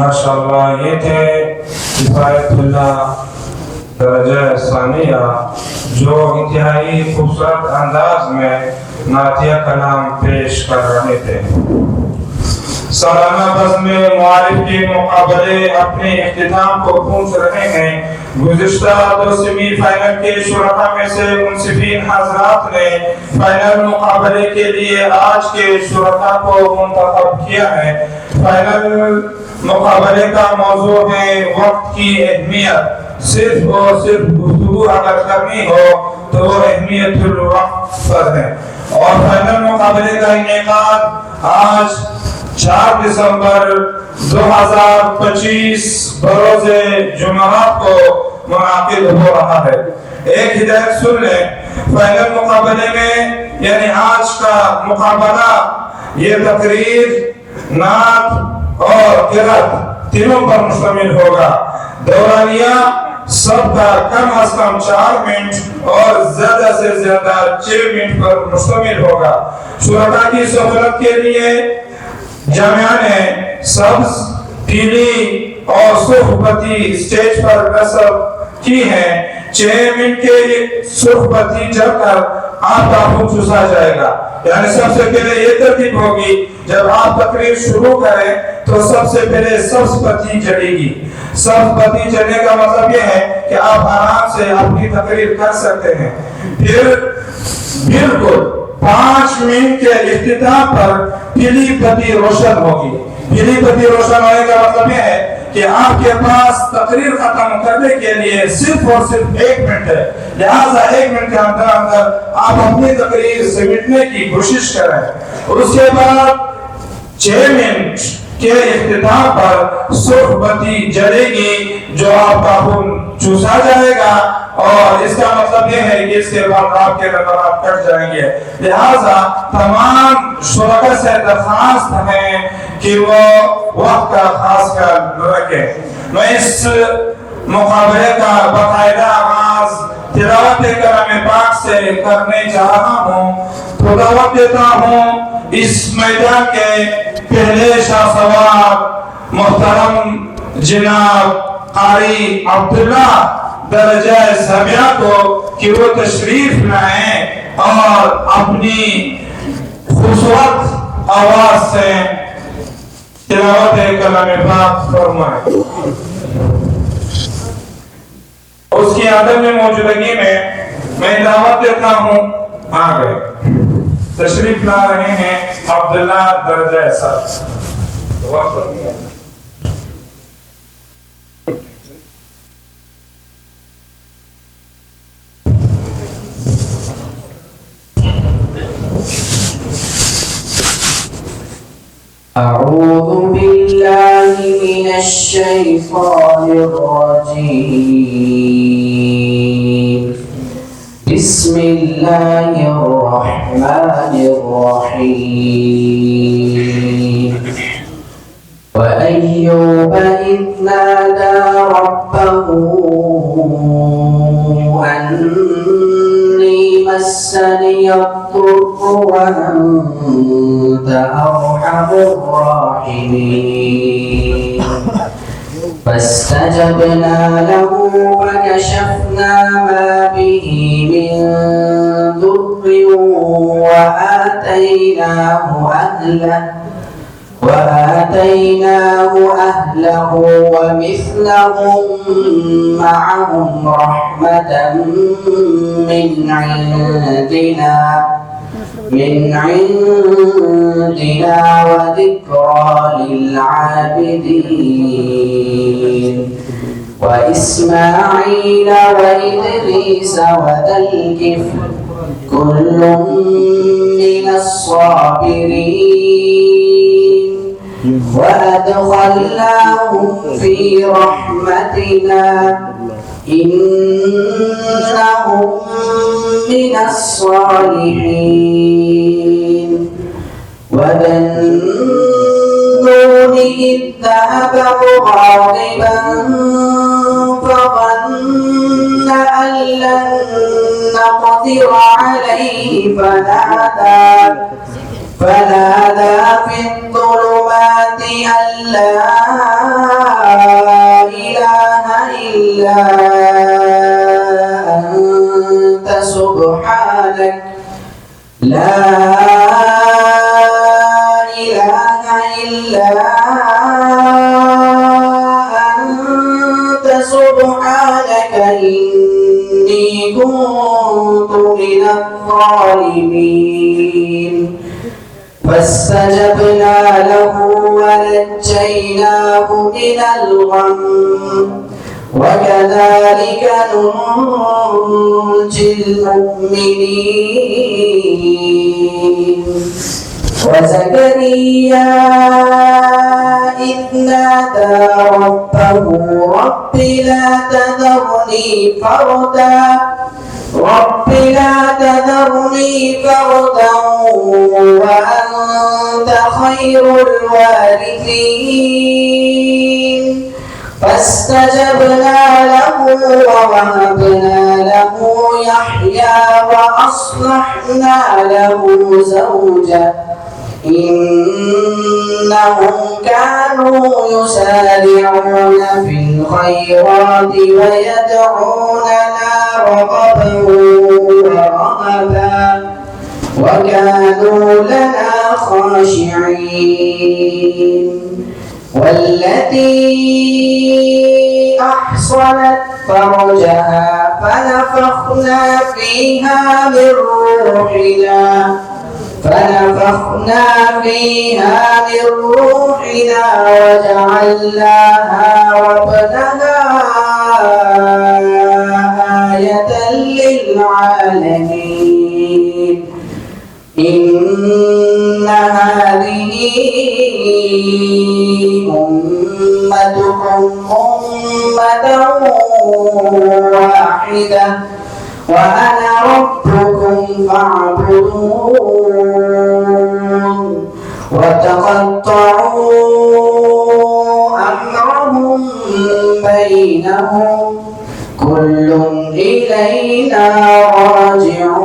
ماشاءاللہ یہ تھے کفایت اللہ درجہ ثانیہ جو انتہائی خوبصورت انداز میں نعتیہ کلام پیش کر رہے تھے۔ سالانہ بزم معارف کے مقابلے اپنے اختتام کو پہنچ رہے ہیں۔ گزشتہ دو سیمی فائنل کے شرکاء میں سے منصفین حضرات نے فائنل مقابلے کے لیے آج کے شرکاء کو منتخب کیا ہے۔ فائنل مقابلے کا موضوع ہے وقت کی اہمیت۔ صرف اور صرف گفتگو اگر کرنی ہو تو اہمیت الوقت پر ہے، اور فائنل مقابلے کا انعقاد آج 4 دسمبر 2025 بروز جمعرات کو منعقد ہو رہا ہے۔ ایک ہدایت سن لیں، فائنل مقابلے میں یعنی آج کا مقابلہ یہ تقریر، نعت اور قرأت تینوں پر مشتمل ہوگا۔ دورانیہ سب کا کم از کم 4 منٹ اور زیادہ سے زیادہ 6 منٹ پر مشتمل ہوگا۔ شرکاء کی سہولت کے لیے جامعہ نے سبز، پیلی اور سرخ بتی سٹیج پر نصب کی ہے۔ 6 منٹ کے سرخ بتی جل کر آپ کا خون چوسا جائے گا، یعنی سب سے پہلے یہ ترتیب ہوگی، جب آپ تقریر شروع کریں تو سب سے پہلے سبز بتی جلے گی۔ سبز بتی جلنے کا مطلب یہ ہے کہ آپ آرام سے اپنی تقریر کر سکتے ہیں۔ پھر بالکل 5 منٹ کے اختتام پر پیلی بتی روشن ہوگی۔ پیلی بتی روشن ہونے کا مطلب یہ ہے کہ آپ کے پاس تقریر ختم کرنے کے لیے صرف اور صرف 1 منٹ ہے، لہٰذا 1 منٹ کے اندر اندر آپ اپنی تقریر سمیٹنے کی کوشش کریں۔ اس کے بعد 6 منٹ کے اختتام پر سرخ بتی جلے گی جو آپ کا خون چوسا جائے گا، اور اس کا مطلب یہ ہے کہ اس کے بعد آپ کے نمبرات کٹ جائیں گے۔ لہٰذا تمام شرکاء سے درخواست ہے کہ وہ وقت کا خاص خیال رکھیں۔ میں اس مقابلے کا باقاعدہ آغاز تلاوت کلام پاک سے کرنے جا رہا ہوں۔ تو دعوت دیتا ہوں اس میدان کے پہلے شاہ سوار محترم جناب قاری عبداللہ درجہ سابعہ کو کہ وہ تشریف لائیں اور اپنی خوبصورت آواز سے تلاوت کلام پاک فرمائیں۔ اس کی عدم موجودگی میں دعوت دیتا ہوں، آگے تشریف لا رہے ہیں عبداللہ درجہ سابعہ۔ أعوذ بالله من الشيطان الرجيم. بسم الله الرحمن الرحيم. وأيوب إذ نادى ربه أني مسني الضر وأنت أرحم الراحمين. فاستجبنا له فكشفنا ما به من ضر وآتيناه أهله ومثلهم معهم رحمة من عندنا وذكرى للعابدين. وإسماعيل وإدريس وذا الكفل كل من الصابرين. وأدخلناهم في رحمتنا إنهم من الصالحين. وذا النون إذ ذهب مغاضبا فظن أن لن نقدر عليه فنادى في الظلمات أن لا إله إلا أنت سبحانك لا إله إلا أنت سبحانك إني كنت من الظالمين فاستجبنا له ونجيناه من الغم وكذلك ننجي المؤمنين وزكريا إذ نادى ربه رب لا تذرني فردا وأنت خير الوارثين فاستجبنا له ووهبنا له يحيى وأصلحنا له زوجه إنهم كانوا يسارعون في الخيرات ويدعوننا رغبا ورهبا وكانوا لنا خاشعين والتي أحصنت فرجها فنفخنا فيها من روحنا وجعلناها وابنها آية للعالمين إن هذه أمتكم أمة واحدة وأنا ربكم فاعبدون وتقطعوا أمرهم بينهم كل إلينا راجعون